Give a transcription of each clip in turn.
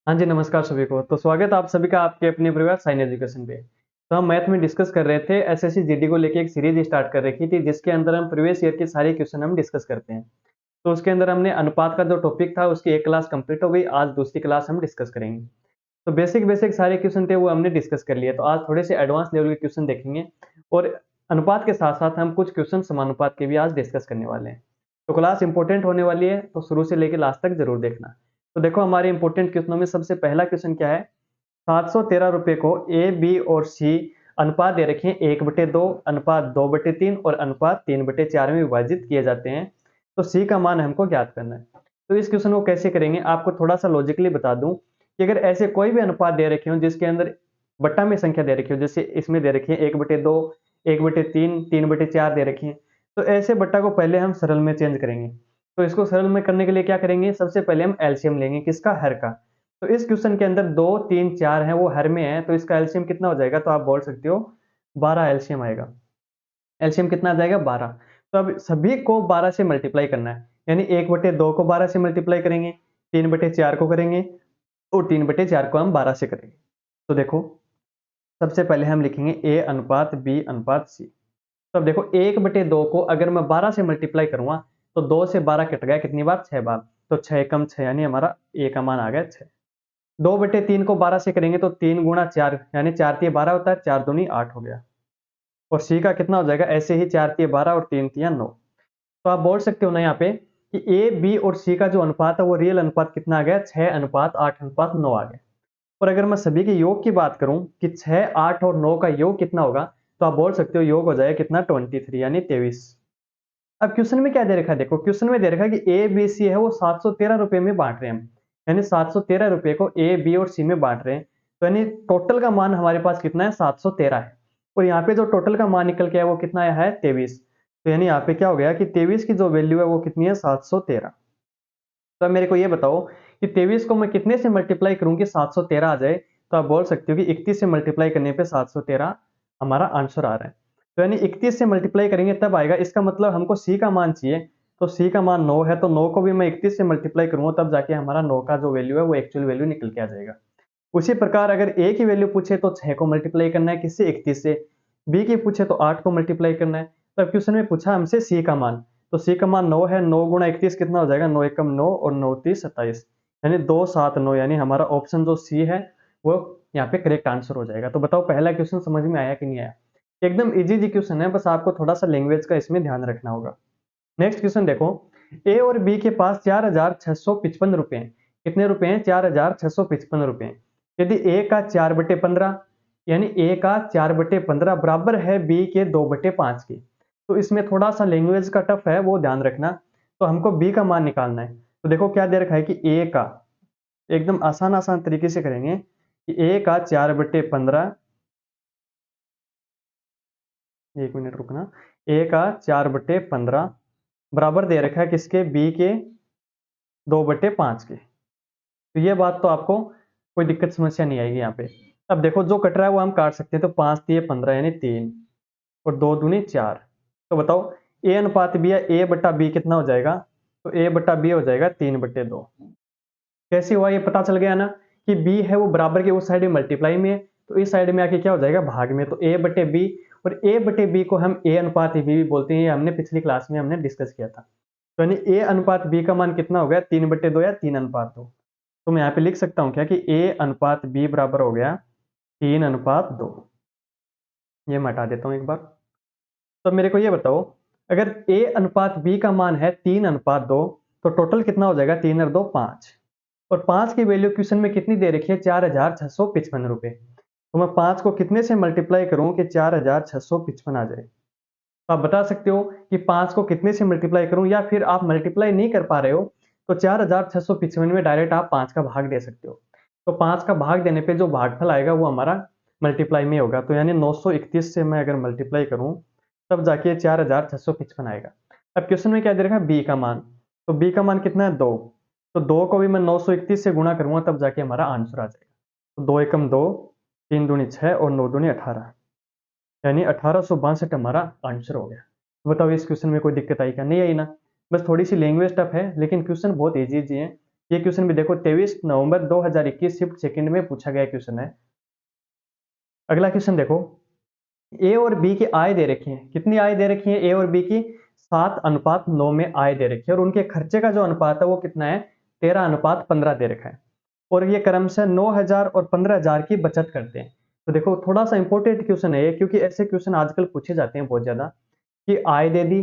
हाँ जी, नमस्कार सभी को। तो स्वागत है आप सभी का आपके अपने परिवार साइन एजुकेशन पे। तो हम मैथ में डिस्कस कर रहे थे, एसएससी जीडी को लेके एक सीरीज स्टार्ट कर रखी थी, जिसके अंदर हम प्रीवियस ईयर के सारे क्वेश्चन हम डिस्कस करते हैं। तो उसके अंदर हमने अनुपात का जो टॉपिक था, उसकी एक क्लास कंप्लीट हो गई। आज दूसरी क्लास हम डिस्कस करेंगे। तो बेसिक बेसिक सारे क्वेश्चन थे वो हमने डिस्कस कर लिए। तो आज थोड़े से एडवांस लेवल के क्वेश्चन देखेंगे और अनुपात के साथ साथ हम कुछ क्वेश्चन समानुपात के भी आज डिस्कस करने वाले हैं। तो क्लास इंपॉर्टेंट होने वाली है, तो शुरू से लेकर लास्ट तक जरूर देखना। तो देखो, हमारे इंपॉर्टेंट क्वेश्चनों में सबसे पहला क्वेश्चन क्या है। 713 रुपए को ए, बी और सी अनुपात दे रखे हैं 1/2, अनुपात 2/3 और अनुपात 3/4 में विभाजित किए जाते हैं। तो सी का मान हमको ज्ञात करना है। तो इस क्वेश्चन को कैसे करेंगे, आपको थोड़ा सा लॉजिकली बता दूं कि अगर ऐसे कोई भी अनुपात दे रखे हो जिसके अंदर बट्टा में संख्या दे रखी हो, जैसे इसमें दे रखी है 1/2, 1/3, 3/4 दे रखी है, तो ऐसे बट्टा को पहले हम सरल में चेंज करेंगे। तो इसको सरल में करने के लिए क्या करेंगे, सबसे पहले हम एलसीएम लेंगे, किसका, हर का। तो इस क्वेश्चन के अंदर 2, 3, 4 है वो हर में है, तो इसका एलसीएम कितना हो जाएगा, तो आप बोल सकते हो 12 एलसीएम आएगा। एलसीएम कितना आ जाएगा, 12। तो अब सभी को 12 से मल्टीप्लाई करना है, यानी 1/2 को 12 से मल्टीप्लाई करेंगे, 3/4 को करेंगे और 3/4 को हम 12 से करेंगे। तो देखो, सबसे पहले हम लिखेंगे ए अनुपात बी अनुपात सी। तो अब देखो, 1/2 को अगर मैं 12 से मल्टीप्लाई करूंगा तो 2 से 12 कट गया, कितनी बार, 6 बार। तो 6 कम 6 यानी हमारा ए का मान आ गया 6। 2/3 को 12 से करेंगे तो 3 गुणा 4 यानी 4 तिया 12 होता है, 4 दूनी 8 हो गया। और सी का कितना हो जाएगा, ऐसे ही 4 तिया 12 और 3 तिया 9। तो आप बोल सकते हो ना यहाँ पे कि ए, बी और सी का जो अनुपात है वो रियल अनुपात कितना आ गया, 6:8:9 आ गया। और अगर मैं सभी के योग की बात करूं कि 6, 8 और 9 का योग कितना होगा, तो आप बोल सकते हो योग हो जाएगा कितना, 23 यानी 23। अब क्वेश्चन में क्या दे रखा है, देखो क्वेश्चन में दे रखा है कि ए, बी, सी है वो 713 रुपए में बांट रहे हैं हम, यानी 713 रुपए को ए, बी और सी में बांट रहे हैं। तो यानी टोटल का मान हमारे पास कितना है, 713 है। और यहाँ पे जो टोटल का मान निकल के आया वो कितना आया है, 23। तो यानी यहाँ पे क्या हो गया कि 23 की जो वैल्यू है वो कितनी है, 713। तो अब मेरे को ये बताओ कि 23 को मैं कितने से मल्टीप्लाई करूं कि 713 आ जाए। तो आप बोल सकते हो कि 31 से मल्टीप्लाई करने पे 713 हमारा आंसर आ रहा है। तो यानी 31 से मल्टीप्लाई करेंगे तब आएगा, इसका मतलब हमको सी का मान चाहिए। तो सी का मान 9 है, तो 9 को भी मैं 31 से मल्टीप्लाई करूंगा तब जाके हमारा 9 का जो वैल्यू है वो एक्चुअल वैल्यू निकल के आ जाएगा। उसी प्रकार अगर ए की वैल्यू पूछे तो 6 को मल्टीप्लाई करना है, किससे, 31 से। बी की पूछे तो 8 को मल्टीप्लाई करना है। तो अब क्वेश्चन में पूछा हमसे सी का मान। तो सी का मान 9 है, 9 गुणा 31 कितना हो जाएगा, 9 एकम 9 और 9 तीस 27, यानी 279, यानी हमारा ऑप्शन जो सी है वो यहाँ पे करेक्ट आंसर हो जाएगा। तो बताओ, पहला क्वेश्चन समझ में आया कि नहीं आया। एकदम इजी जी क्वेश्चन है, बस आपको थोड़ा सा लैंग्वेज का इसमें ध्यान रखना होगा। नेक्स्ट क्वेश्चन देखो, ए और बी के पास 4,655 रुपए हैं। कितने रुपए हैं, 4,655 रुपए हैं। यदि ए का 4/15 यानी ए का 4/15 बराबर है बी के 2/5 के। तो इसमें थोड़ा सा लैंग्वेज का टफ है, वो ध्यान रखना। तो हमको बी का मान निकालना है। तो देखो क्या दे रखा है कि ए का, एकदम आसान आसान तरीके से करेंगे कि ए का 4/15, 1 मिनट रुकना, ए का 4/15 बराबर दे रखा है किसके, बी के 2/5 के। तो ये बात तो आपको कोई दिक्कत समस्या नहीं आएगी यहाँ पे। अब देखो, जो कट रहा है वो हम काट सकते हैं। तो 5 तिये 15 यानी 3 और 2 दूनी 4। तो बताओ, ए अनुपात बी या ए बट्टा बी कितना हो जाएगा। तो ए बट्टा बी हो जाएगा 3/2। कैसे हुआ, ये पता चल गया ना कि बी है वो बराबर के उस साइड में मल्टीप्लाई में है, तो इस साइड में आके क्या हो जाएगा, भाग में। तो ए बटे बी, और ए बटे बी को हम ए अनुपात बी भी बोलते हैं, ये हमने पिछली क्लास में हमने डिस्कस किया था। तो यानी ए अनुपात बी का मान कितना हो गया, 3/2 या 3:2। तो मैं यहाँ पे लिख सकता हूँ क्या कि ए अनुपात बी बराबर हो गया 3:2। ये मैं हटा देता हूँ एक बार। तो मेरे को ये बताओ, अगर ए अनुपात बी का मान है 3:2, तो टोटल कितना हो जाएगा, 3 और 2 5। और 5 की वैल्यू क्वेश्चन में कितनी दे रखी है, 4,655 रुपए। तो मैं 5 को कितने से मल्टीप्लाई करूं कि 4,655 आ जाए। तो आप बता सकते हो कि 5 को कितने से मल्टीप्लाई करूं, या फिर आप मल्टीप्लाई नहीं कर पा रहे हो तो 4,655 में डायरेक्ट आप 5 का भाग दे सकते हो। तो 5 का भाग देने पे जो भागफल आएगा वो हमारा मल्टीप्लाई में होगा। तो यानी 931 से मैं अगर मल्टीप्लाई करूं तब जाके 4,655 आएगा। अब क्वेश्चन में क्या दे रखा है, बी का मान। तो बी का मान कितना है, 2। तो 2 को भी मैं 931 से गुणा करूंगा तब जाके हमारा आंसर आ जाएगा। तो 2 एकम 2, 3 दूनी 6 और 9 दूनी 18, यानी 1862 हमारा आंसर हो गया। तो बताओ, इस क्वेश्चन में कोई दिक्कत आई क्या, नहीं आई ना। बस थोड़ी सी लैंग्वेज टफ है, लेकिन क्वेश्चन बहुत इजी है। ये क्वेश्चन भी देखो 23 नवंबर 2021 शिफ्ट सेकंड में पूछा गया क्वेश्चन है। अगला क्वेश्चन देखो, ए और बी की आय दे रखी है। कितनी आय दे रखी है? ए और बी की 7:9 में आय दे रखी है और उनके खर्चे का जो अनुपात है वो कितना है? 13:15 दे रखा है और ये क्रमशः 9,000 और 15,000 की बचत करते हैं। तो देखो थोड़ा सा इंपॉर्टेंट क्वेश्चन है ये, क्योंकि ऐसे क्वेश्चन आजकल पूछे जाते हैं बहुत ज्यादा कि आय दे दी,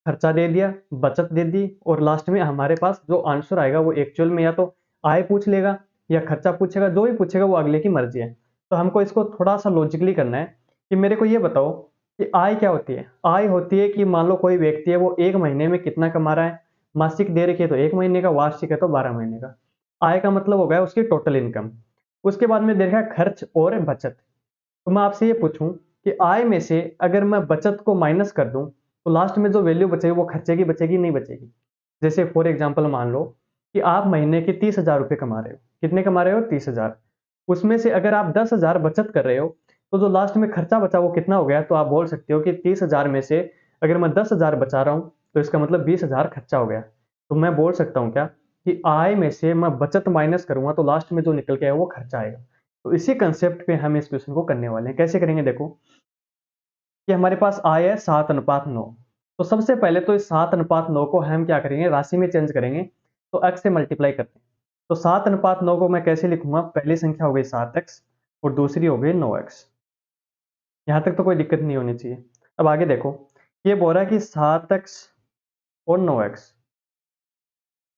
खर्चा दे दिया, बचत दे दी और लास्ट में हमारे पास जो आंसर आएगा वो एक्चुअल में या तो आय पूछ लेगा या खर्चा पूछेगा, जो भी पूछेगा वो अगले की मर्जी है। तो हमको इसको थोड़ा सा लॉजिकली करना है कि मेरे को ये बताओ कि आय क्या होती है? आय होती है कि मान लो कोई व्यक्ति है वो 1 महीने में कितना कमा रहा है, मासिक दे रखी है तो 1 महीने का, वार्षिक है तो 12 महीने का। आय का मतलब हो गया उसकी टोटल इनकम। उसके बाद में देखा खर्च और बचत। तो मैं आपसे ये पूछूं कि आय में से अगर मैं बचत को माइनस कर दूं तो लास्ट में जो वैल्यू बचेगी वो खर्चे की बचेगी, नहीं बचेगी। जैसे फॉर एग्जांपल मान लो कि आप महीने के 30,000 रुपये कमा रहे हो। कितने कमा रहे हो? 30,000। उसमें से अगर आप 10,000 बचत कर रहे हो तो जो लास्ट में खर्चा बचा वो कितना हो गया? तो आप बोल सकते हो कि 30,000 में से अगर मैं 10,000 बचा रहा हूँ तो इसका मतलब 20,000 खर्चा हो गया। तो मैं बोल सकता हूँ क्या कि आय में से मैं बचत माइनस करूंगा तो लास्ट में जो निकल के आएगा वो खर्चा आएगा। तो इसी कंसेप्ट पे हम इस क्वेश्चन को करने वाले हैं। कैसे करेंगे? देखो कि हमारे पास आय है 7:9। तो सबसे पहले तो इस 7:9 को हम क्या करेंगे? राशि में चेंज करेंगे। तो x से मल्टीप्लाई करते हैं। तो 7:9 को मैं कैसे लिखूंगा? पहली संख्या हो गई 7x और दूसरी हो गई 9x। यहां तक तो कोई दिक्कत नहीं होनी चाहिए। अब आगे देखो, ये बोल रहा है कि 7x और 9x,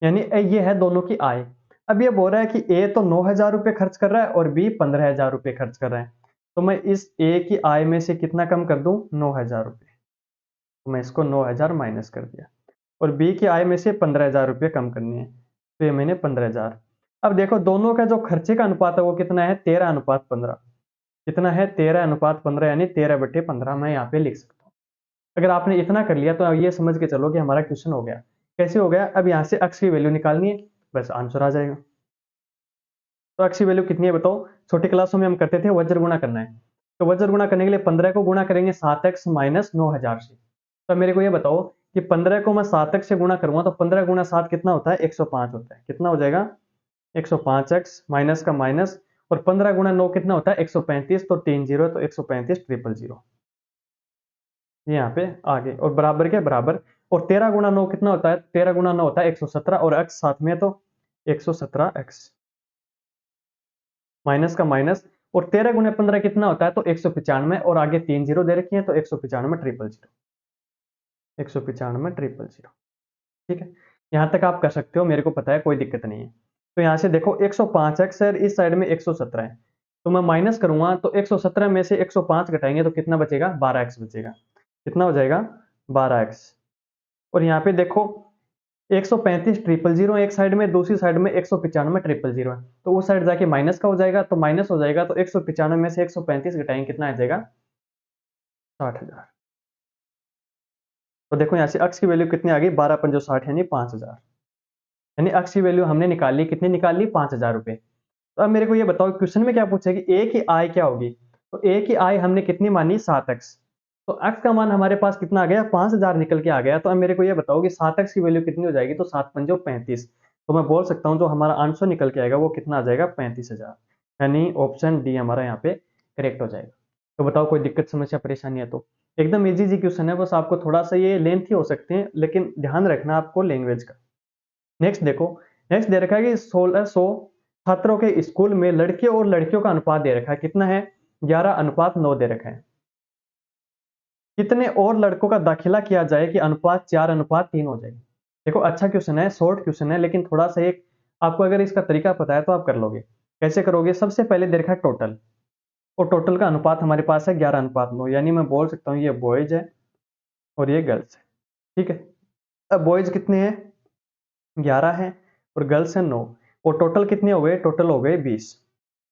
यानी ये है दोनों की आय। अब ये बोल रहा है कि ए तो 9,000 रुपये खर्च कर रहा है और बी 15,000 रुपये खर्च कर रहा है। तो मैं इस ए की आय में से कितना कम कर दूं? 9,000 रुपये। तो मैं इसको 9,000 माइनस कर दिया और बी की आय में से 15,000 रुपये कम करनी है। तो ये मैंने 15,000। अब देखो दोनों का जो खर्चे का अनुपात है वो कितना है? 13:15। कितना है? 13:15, यानी 13/15 मैं यहाँ पे लिख सकता हूँ। अगर आपने इतना कर लिया तो ये समझ के चलो कि हमारा क्वेश्चन हो गया। कैसे हो गया? अब यहाँ से x की वैल्यू निकालनी है, बस आंसर आ जाएगा। तो x की वैल्यू कितनी है बताओ? छोटी क्लासों में हम करते थे वज्र गुणा करना है। तो वज्र गुणा करने के लिए 15 को गुणा करेंगे 7x माइनस 9,000 से। तो मेरे को ये बताओ कि 15 को मैं 7x से गुणा करूंगा तो 15 गुणा 7 कितना होता है? 105 होता है। कितना हो जाएगा? 105x माइनस का माइनस और 15 गुणा 9 कितना होता है? 135। तो 3 जीरो तो 135 ट्रिपल जीरो, ये यहाँ पे आगे और बराबर के बराबर। और 13 गुणा 9 कितना होता है? 13 गुणा 9 होता है 117 और x साथ में है तो 117x माइनस का माइनस। और 13 गुना 15 कितना होता है? तो 195 और आगे 3 जीरो दे रखी है तो 195 ट्रिपल जीरो, 195 ट्रिपल जीरो। ठीक है, यहां तक आप कर सकते हो, मेरे को पता है, कोई दिक्कत नहीं है। तो यहां से देखो 105x है, इस साइड में 117 है तो मैं माइनस करूंगा तो 117 में से 105 घटाएंगे तो कितना बचेगा? 12x बचेगा। कितना हो जाएगा? 12x। और यहाँ पे देखो 135 ट्रिपल जीरो एक साइड में, दूसरी साइड में 195 ट्रिपल जीरो है तो उस साइड जाके माइनस का हो जाएगा, तो माइनस हो जाएगा तो 195 में से 135 घटाएंगे कितना आ जाएगा? 60,000। तो देखो यहाँ से अक्स की वैल्यू कितनी आ गई? 12 पंजो 60 यानी 5,000। यानी अक्स की वैल्यू हमने निकाल ली, कितनी निकाल ली? 5,000 रुपए। तो अब मेरे को ये बताओ क्वेश्चन में क्या पूछा कि ए की आय क्या होगी? तो ए की आय हमने कितनी मानी? 7x। तो x का मान हमारे पास कितना आ गया? 5,000 निकल के आ गया। तो अब मेरे को ये बताओ कि 7x की वैल्यू कितनी हो जाएगी? तो 7 पंजो 35। तो मैं बोल सकता हूँ जो हमारा आंसर निकल के आएगा वो कितना आ जाएगा? 35,000। यानी ऑप्शन डी हमारा यहाँ पे करेक्ट हो जाएगा। तो बताओ कोई दिक्कत समस्या परेशानी है तो? एकदम इजी जी क्वेश्चन है, बस आपको थोड़ा सा ये लेंथी हो सकते हैं लेकिन ध्यान रखना आपको लैंग्वेज का। नेक्स्ट देखो, नेक्स्ट दे रखा है कि 1600 छात्रों के स्कूल में लड़के और लड़कियों का अनुपात दे रखा है। कितना है? 11:9 दे रखा है। कितने और लड़कों का दाखिला किया जाए कि अनुपात 4:3 हो जाए? देखो अच्छा क्वेश्चन है, शॉर्ट क्वेश्चन है, लेकिन थोड़ा सा एक आपको अगर इसका तरीका पता है तो आप कर लोगे। कैसे करोगे? सबसे पहले दे रखा है टोटल, और टोटल का अनुपात हमारे पास है 11:9, यानी मैं बोल सकता हूँ ये बॉयज है और ये गर्ल्स है। ठीक है, अब बॉयज कितने हैं? 11 है और गर्ल्स हैं 9। और टोटल कितने हो गए? टोटल हो गए 20।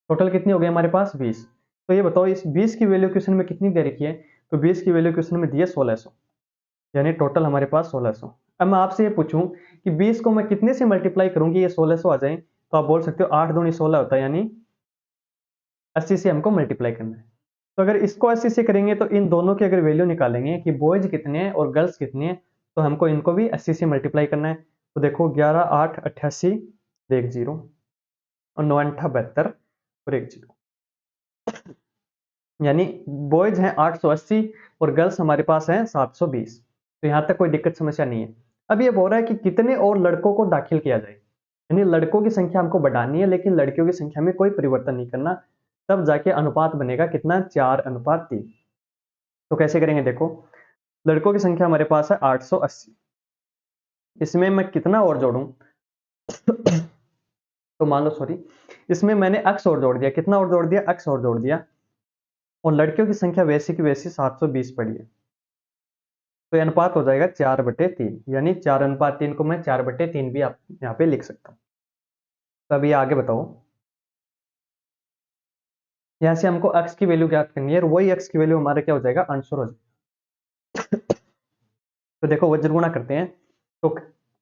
टोटल कितने हो गए हमारे पास? 20। तो ये बताओ इस 20 की वैल्यू क्वेश्चन में कितनी दे रखी है? तो 20 की वैल्यू क्वेश्चन में दी है 1600, यानी टोटल हमारे पास 1600। अब मैं आपसे ये पूछूं कि 20 को मैं कितने से मल्टीप्लाई करूं कि ये 1600 आ जाए? तो आप बोल सकते हो 8 दूनी 16 होता है, यानी 80 से हमको मल्टीप्लाई करना है। तो अगर इसको 80 से करेंगे तो इन दोनों की अगर वैल्यू निकालेंगे कि बॉयज कितने हैं और गर्ल्स कितने हैं, तो हमको इनको भी 80 से मल्टीप्लाई करना है। तो देखो 11 8 88, एक जीरो, और 9 8 72 और एक जीरो, यानी बॉयज हैं 880 और गर्ल्स हमारे पास हैं 720। तो यहाँ तक कोई दिक्कत समस्या नहीं है। अब ये बोल रहा है कि कितने और लड़कों को दाखिल किया जाए, यानी लड़कों की संख्या हमको बढ़ानी है लेकिन लड़कियों की संख्या में कोई परिवर्तन नहीं करना, तब जाके अनुपात बनेगा कितना, 4:3। तो कैसे करेंगे देखो, लड़कों की संख्या हमारे पास है 880, इसमें मैं कितना और जोड़ूं तो मान लो सॉरी, इसमें मैंने x और जोड़ दिया, कितना और जोड़ दिया, x और जोड़ दिया, और लड़कियों की संख्या वैसी की वैसी 720 पड़ी है। तो ये अनुपात हो जाएगा 4/3, यानी 4:3 को मैं 4/3 भी आप यहाँ पे लिख सकता हूँ। तो अभी आगे बताओ, यहाँ से हमको x की वैल्यू ज्ञात करनी है और वही x की वैल्यू हमारा क्या हो जाएगा, आंसर हो जाएगा। तो देखो वज्र गुणा करते हैं, तो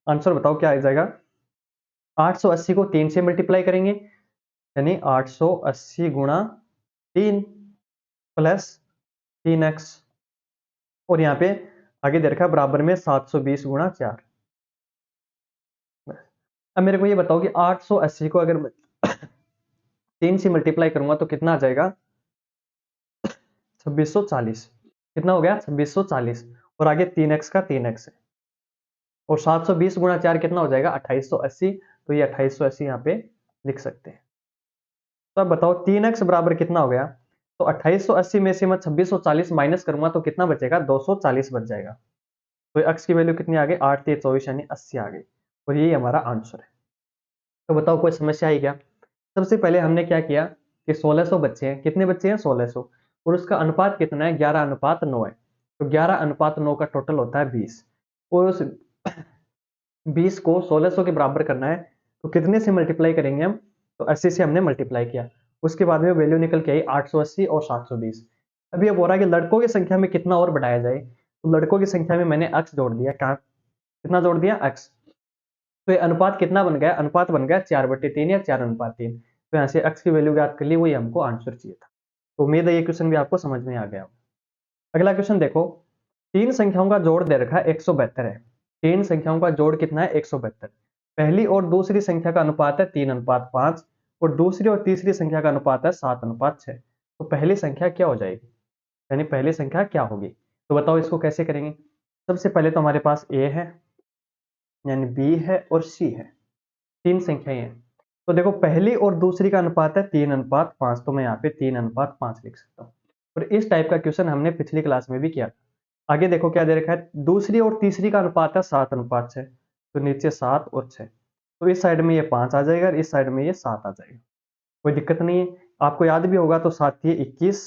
आंसर बताओ क्या आ जाएगा, 880 को 3 से मल्टीप्लाई करेंगे, यानी 880 गुणा 3 प्लस 3x, और यहाँ पे आगे दे रखा है बराबर में 720 गुणा 4। अब मेरे को ये बताओ कि 880 को अगर मैं 3 से मल्टीप्लाई करूंगा तो कितना आ जाएगा, 2640। कितना हो गया, 2640, और आगे 3x का 3x है, और 720 गुणा 4 कितना हो जाएगा, 2880। तो ये 2880 यहाँ पे लिख सकते हैं। तो अब बताओ 3x बराबर कितना हो गया, तो 2880 में से मैं 2640 माइनस करूंगा तो कितना बचेगा, 240 बच जाएगा। तो x की वैल्यू कितनी आ गई, 8 3 24 यानी 80 आ गई, और यही हमारा आंसर है। तो बताओ कोई समस्या आई क्या। सबसे पहले हमने क्या किया कि 1600 बच्चे हैं, कितने बच्चे हैं, 1600, और उसका अनुपात कितना है, 11:9 है। तो 11:9 का टोटल होता है 20, और उस 20 को 1600 के बराबर करना है, तो कितने से मल्टीप्लाई करेंगे हम, तो 80 से हमने मल्टीप्लाई किया, उसके बाद में वैल्यू निकल के आई 880 और 720। अब ये बोल रहा है कि लड़कों की संख्या में कितना और बढ़ाया जाए, तो लड़कों की संख्या में मैंने x जोड़ दिया, कहाँ कितना जोड़ दिया, x। तो ये अनुपात कितना बन गया, अनुपात बन गया 4/3 या 4:3। तो यहाँ से x की वैल्यू ज्ञात कर ली, वही हमको आंसर चाहिए था। तो उम्मीद है ये क्वेश्चन भी आपको समझ में आ गया होगा। अगला क्वेश्चन देखो, तीन संख्याओं का जोड़ दे रखा है 172 है। तीन संख्याओं का जोड़ कितना है, 172। पहली और दूसरी संख्या का अनुपात है 3:5, और दूसरी और तीसरी संख्या का अनुपात है 7:6। तो पहली संख्या क्या हो जाएगी, यानी पहली संख्या क्या होगी। तो बताओ इसको कैसे करेंगे। सबसे पहले तो हमारे पास a है, यानी b है और c है, तीन संख्याएं हैं। तो देखो पहली और दूसरी का अनुपात है 3:5, तो मैं यहाँ पे 3:5 लिख सकता हूँ। और इस टाइप का क्वेश्चन हमने पिछली क्लास में भी किया था। आगे देखो क्या दे रखा है, दूसरी और तीसरी का अनुपात है 7:6, तो नीचे 7 और 6, तो इस साइड में ये 5 आ जाएगा और इस साइड में ये 7 आ जाएगा, कोई दिक्कत नहीं है। आपको याद भी होगा तो 7 ये 21,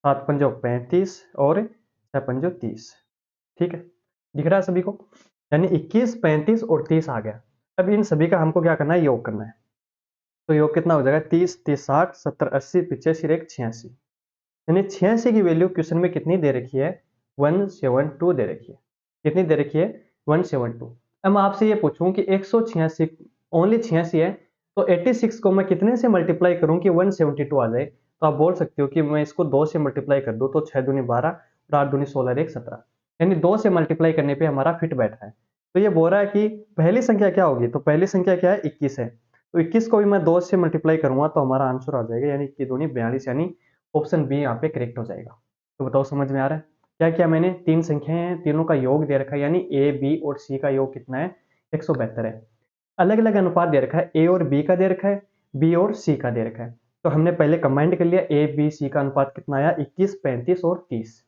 7 पंजो 35 और 6 पंजो 30। ठीक है, दिख रहा है सभी को, यानी 21 35 और 30 आ गया। अब इन सभी का हमको क्या करना है, योग करना है। तो योग कितना हो जाएगा, 30 30 60 70 80 85 एक 86, यानी 86 की वैल्यू क्वेश्चन में कितनी दे रखी है, 172 दे रखी है। कितनी दे रखी है, 172। अब मैं आपसे ये पूछूं कि 186 ओनली 86 है, तो 86 को मैं कितने से मल्टीप्लाई करूं कि 172 आ जाए। तो आप बोल सकते हो कि मैं इसको 2 से मल्टीप्लाई कर दूं, तो 6 दूनी 12 और 8 दूनी 16 एक 17, यानी 2 से मल्टीप्लाई करने पे हमारा फिट बैठ रहा है। तो ये बोल रहा है कि पहली संख्या क्या होगी, तो पहली संख्या क्या है, 21 है। तो 21 को भी मैं 2 से मल्टीप्लाई करूंगा तो हमारा आंसर आ जाएगा, यानी कि दूनी 42, यानी ऑप्शन बी यहाँ पे करेक्ट हो जाएगा। तो बताओ समझ में आ रहा है क्या क्या, मैंने तीन संख्याएं हैं, तीनों का योग दे रखा है, यानी ए बी और सी का योग कितना है, 172 है। अलग अलग अनुपात दे रखा है, ए और बी का दे रखा है, बी और सी का दे रखा है। तो हमने पहले कंबाइंड कर लिया, ए बी सी का अनुपात कितना आया, 21 35 और 30।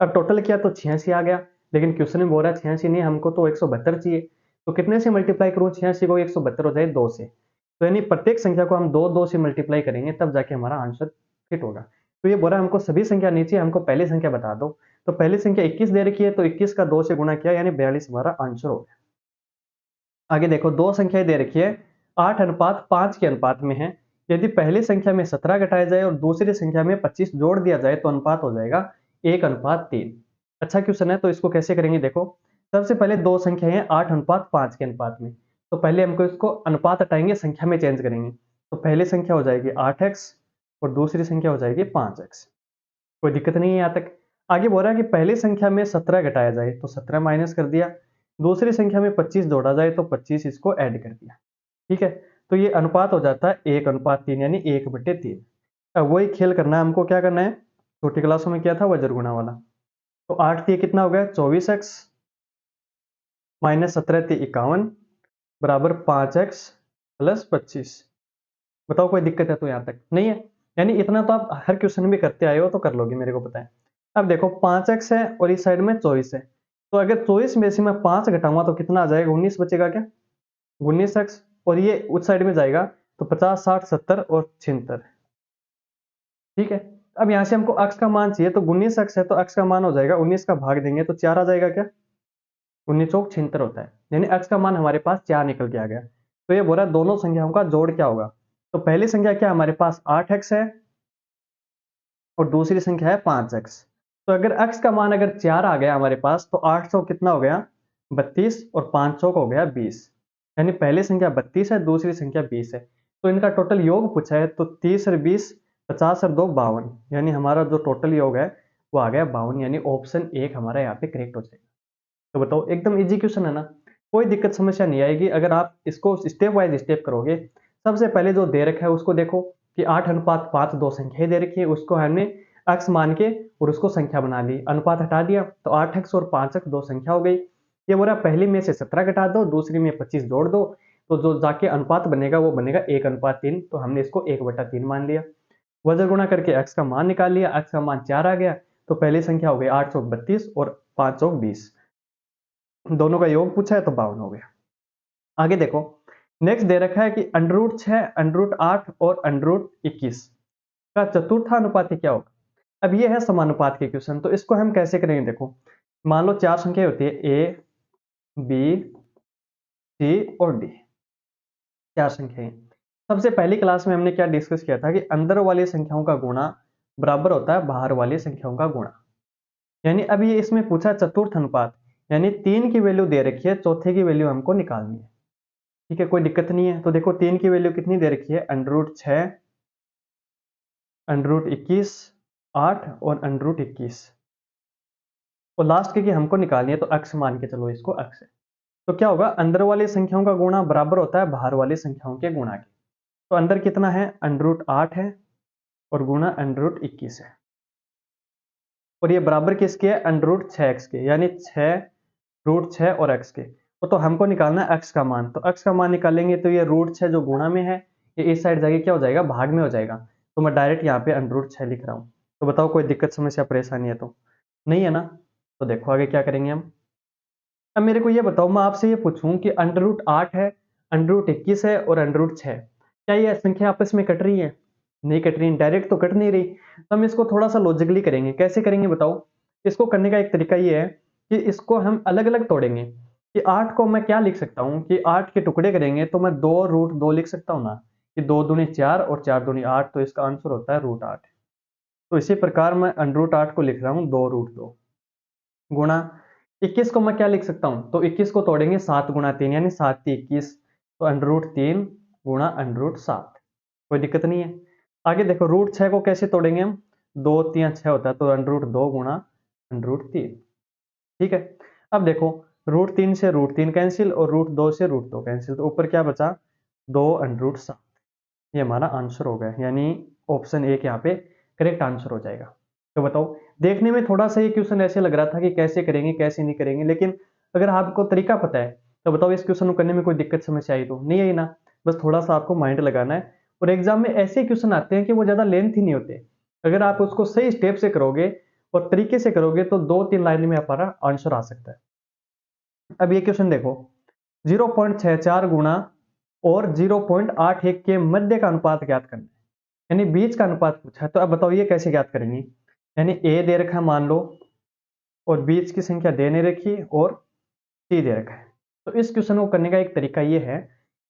अब टोटल किया तो 86 आ गया, लेकिन क्वेश्चन में बोल रहा है 86 नहीं, हमको तो 172 चाहिए। तो कितने से मल्टीप्लाई करूं 86 को, 172 हो जाए 2 से। तो यानी प्रत्येक संख्या को हम 2 से मल्टीप्लाई करेंगे, तब जाके हमारा आंसर फिट होगा। तो ये बोल रहा है हमको सभी संख्या नीचे, हमको पहली संख्या बता दो। तो पहली संख्या 21 दे रखी है, तो 21 का 2 से गुणा किया, यानी 42 हमारा आंसर हो गया। आगे देखो दो संख्याएं दे रखी है, 8:5 के अनुपात में है। यदि पहली संख्या में 17 घटाया जाए और दूसरी संख्या में 25 जोड़ दिया जाए तो अनुपात हो जाएगा 1:3। अच्छा क्वेश्चन है, तो इसको कैसे करेंगे देखो। सबसे पहले दो संख्याएं हैं 8:5 के अनुपात में, तो पहले हमको इसको अनुपात हटाएंगे, संख्या में चेंज करेंगे। तो पहली संख्या हो जाएगी 8x और दूसरी संख्या हो जाएगी 5x, कोई दिक्कत नहीं है यहाँ तक। आगे बोल रहा है कि पहली संख्या में 17 घटाया जाए तो 17 माइनस कर दिया, दूसरी संख्या में 25 जोड़ा जाए तो 25 इसको ऐड कर दिया। ठीक है, तो ये अनुपात हो जाता है 1:3 यानी 1/3। अब वही खेल करना है हमको, क्या करना है, छोटी क्लासों में किया था वज्र गुणा वाला। तो 8 3 कितना हो गया 24x माइनस 17 3 51 बराबर 5x प्लस 25। बताओ कोई दिक्कत है तो यहाँ तक नहीं है? यानी इतना तो आप हर क्वेश्चन में करते आए हो तो कर लोगे, मेरे को पता है। अब देखो 5x है और इस साइड में 24 है, तो अगर 24 में से मैं 5 घटाऊंगा तो कितना आ जाएगा, 19 बचेगा क्या, 19x। और ये उस साइड में जाएगा तो 50 60 70 और 76। ठीक है, अब यहाँ से हमको x का मान चाहिए, तो 19x है तो x का मान हो जाएगा 19 का भाग देंगे तो 4 आ जाएगा क्या, 19 चौक 76 होता है, यानी x का मान हमारे पास 4 निकल के आ गया। तो ये बोल रहा है दोनों संख्याओं का जोड़ क्या होगा। तो पहली संख्या क्या हमारे पास 8x है और दूसरी संख्या है 5x। तो अगर x का मान अगर 4 आ गया हमारे पास तो 800 कितना हो गया 32 और 500 हो गया 20। यानी पहली संख्या 32 है, दूसरी संख्या 20 है। तो इनका टोटल योग पूछा है, तो 30 और 20 50 और 2 52, यानी हमारा जो टोटल योग है वो आ गया 52, यानी ऑप्शन 1 हमारा यहाँ पे करेक्ट हो जाएगा। तो बताओ एकदम इजी क्वेश्चन है ना, कोई दिक्कत समस्या नहीं आएगी अगर आप इसको स्टेप वाइज स्टेप करोगे। सबसे पहले जो दे रखा है उसको देखो कि 8:5 दो संख्याएं दे रखी है, उसको हमने x मान के और उसको संख्या बना ली, अनुपात हटा दिया तो 8x और 5x दो संख्या हो गई। ये बोला पहली में से 17 घटा दो, दूसरी में 25 जोड़ दो, तो जो जाके अनुपात बनेगा वो बनेगा 1:3, तो हमने इसको 1/3 मान लिया। वजन गुणा करके x का मान निकाल लिया, x का मान 4 आ गया, तो पहली संख्या हो गई 832 और 520, दोनों का योग पूछा है तो 52 हो गया। आगे देखो नेक्स्ट दे रखा है कि √6 √8 और √21 का चतुर्थानुपाती क्या होगा। अब ये है समानुपात के क्वेश्चन, तो इसको हम कैसे करेंगे, देखो मान लो 4 संख्या होती है a b c और d, 4 संख्याएं। सबसे पहली क्लास में हमने क्या डिस्कस किया था कि अंदर वाली संख्याओं का गुणा बराबर होता है बाहर वाली संख्याओं का गुणा। यानी अब ये इसमें पूछा चतुर्थ अनुपात, यानी 3 की वैल्यू दे रखी है, चौथे की वैल्यू हमको निकालनी है। ठीक है, कोई दिक्कत नहीं है। तो देखो 3 की वैल्यू कितनी दे रखी है, √6 √21 8 और √21, और लास्ट की हमको निकालनी है तो x मान के चलो इसको x है। तो क्या होगा, अंदर वाली संख्याओं का गुणा बराबर होता है बाहर वाली संख्याओं के गुणा के। तो अंदर कितना है √8 है और गुणा √21 है, और ये बराबर किसके है √6x के, यानी 6 √6 और x के। तो हमको निकालना है x का मान, तो x का मान निकालेंगे तो ये √6 जो गुणा में है ये इस साइड जाके क्या हो जाएगा भाग में हो जाएगा। तो मैं डायरेक्ट यहाँ पे √6 लिख रहा हूँ। तो बताओ कोई दिक्कत समस्या परेशानी है तो नहीं है ना। तो देखो आगे क्या करेंगे हम। अब मेरे को ये बताओ, मैं आपसे ये पूछूं कि √8 है, √21 है और √6, क्या ये संख्या आपस में कट रही है, नहीं कट रही, डायरेक्ट तो कट नहीं रही। तो हम इसको थोड़ा सा लॉजिकली करेंगे। कैसे करेंगे बताओ, इसको करने का एक तरीका ये है कि इसको हम अलग अलग तोड़ेंगे। कि 8 को मैं क्या लिख सकता हूँ कि 8 के टुकड़े करेंगे तो मैं 2√2 लिख सकता हूँ ना, कि 2 दूनी 4 और 4 दूनी 8, तो इसका आंसर होता है √8। तो इसी प्रकार मैं √8 को लिख रहा हूँ 2√2 गुणा 21 को मैं क्या लिख सकता हूँ, तो 21 को तोड़ेंगे 7 गुणा 3 यानी 7 3 21, तो √3 गुणा √7, कोई दिक्कत नहीं है। आगे देखो √6 को कैसे तोड़ेंगे हम, 2 3 6 होता है, तो √2 गुणा √3। ठीक है, अब देखो √3 से √3 कैंसिल और √2 से √2 कैंसिल, तो ऊपर क्या बचा 2 √7। ये हमारा आंसर हो गया, यानी ऑप्शन 1 यहाँ पे करेक्ट आंसर हो जाएगा। तो बताओ देखने में थोड़ा सा ये क्वेश्चन ऐसे लग रहा था कि कैसे करेंगे कैसे नहीं करेंगे, लेकिन अगर आपको तरीका पता है तो बताओ इस क्वेश्चन को करने में कोई दिक्कत समस्या आई तो नहीं आई ना। बस थोड़ा सा आपको माइंड लगाना है, और एग्जाम में ऐसे क्वेश्चन आते हैं कि वो ज्यादा लेंथ ही नहीं होते। अगर आप उसको सही स्टेप से करोगे और तरीके से करोगे तो 2-3 लाइन में हमारा आंसर आ सकता है। अब ये क्वेश्चन देखो, 0.64 गुणा और 0.81 के मध्य का अनुपात ज्ञात करना है, यानी बीच का अनुपात पूछा है। तो अब बताओ ये कैसे ज्ञात करेंगे, यानी ए दे रखा है मान लो, और बीच की संख्या दे नहीं रखी और सी दे रखा है। तो इस क्वेश्चन को करने का एक तरीका ये है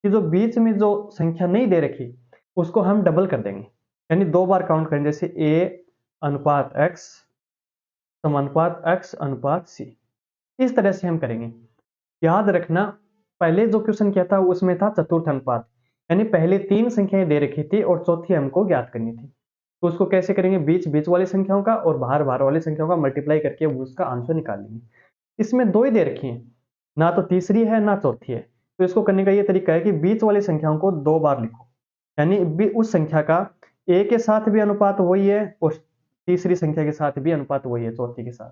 कि जो बीच में जो संख्या नहीं दे रखी उसको हम डबल कर देंगे, यानी 2 बार काउंट करेंगे, जैसे ए अनुपात एक्स समानुपात एक्स अनुपात सी, इस तरह से हम करेंगे। याद रखना पहले जो क्वेश्चन किया था उसमें था चतुर्थ अनुपात, यानी पहले 3 संख्याएं दे रखी थी और चौथी हमको ज्ञात करनी थी। तो उसको कैसे करेंगे, बीच बीच वाली संख्याओं का और बाहर बाहर वाली संख्याओं का मल्टीप्लाई करके वो उसका आंसर निकाल लेंगे। इसमें 2 ही दे रखी हैं, ना तो तीसरी है ना चौथी है, तो इसको करने का ये तरीका है कि बीच वाली संख्याओं को 2 बार लिखो, यानी उस संख्या का a के साथ भी अनुपात वही है और तीसरी संख्या के साथ भी अनुपात वही है, चौथी के साथ।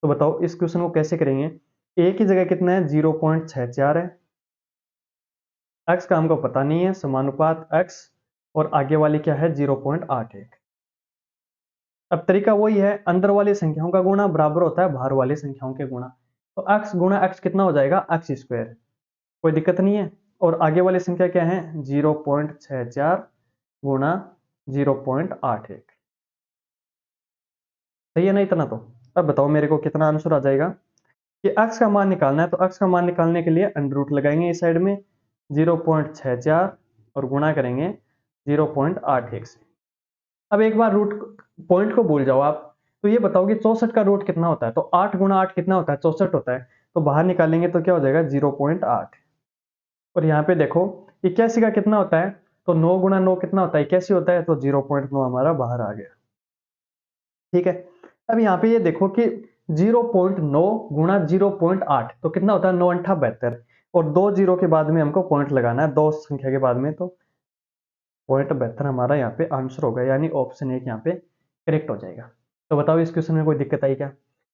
तो बताओ इस क्वेश्चन को कैसे करेंगे। a की जगह कितना है, 0.64 है, x का हमको पता नहीं है, समानुपात x, और आगे वाली क्या है, 0.81। अब तरीका वही है, अंदर वाली संख्याओं का गुणा बराबर होता है बाहर वाली संख्याओं के गुणा। तो x गुणा x कितना हो जाएगा, x स्क्वायर, कोई दिक्कत नहीं है। और आगे वाली संख्या क्या है, 0.64 गुणा 0.81। सही है ना इतना। तो अब बताओ मेरे को कितना आंसर आ जाएगा। कि x का मान निकालना है, तो x का मान निकालने के लिए अंडर रूट लगाएंगे इस साइड में 0.64 और गुणा करेंगे 0.81 से। अब एक बार रूट पॉइंट को भूल जाओ आप, तो ये बताओ कि 64 का रूट कितना होता है। तो 8 गुणा 8 कितना होता है, 64 होता है। तो बाहर निकालेंगे तो क्या हो जाएगा, 0.8। और यहाँ पे देखो 81 का कितना होता है, तो 9 गुणा 9 कितना होता है, 81 होता है। तो 0.9 हमारा बाहर आ गया। ठीक है। अब यहाँ पे ये देखो कि 0.9 गुणा 0.8 तो कितना होता है, 9 अंठा 72। और 2 जीरो के बाद में हमको पॉइंट लगाना है, दो संख्या के बाद में, तो 0.72 हमारा यहाँ पे आंसर होगा, यानी ऑप्शन एक यहाँ पे करेक्ट हो जाएगा। तो बताओ इस क्वेश्चन में कोई दिक्कत आई क्या।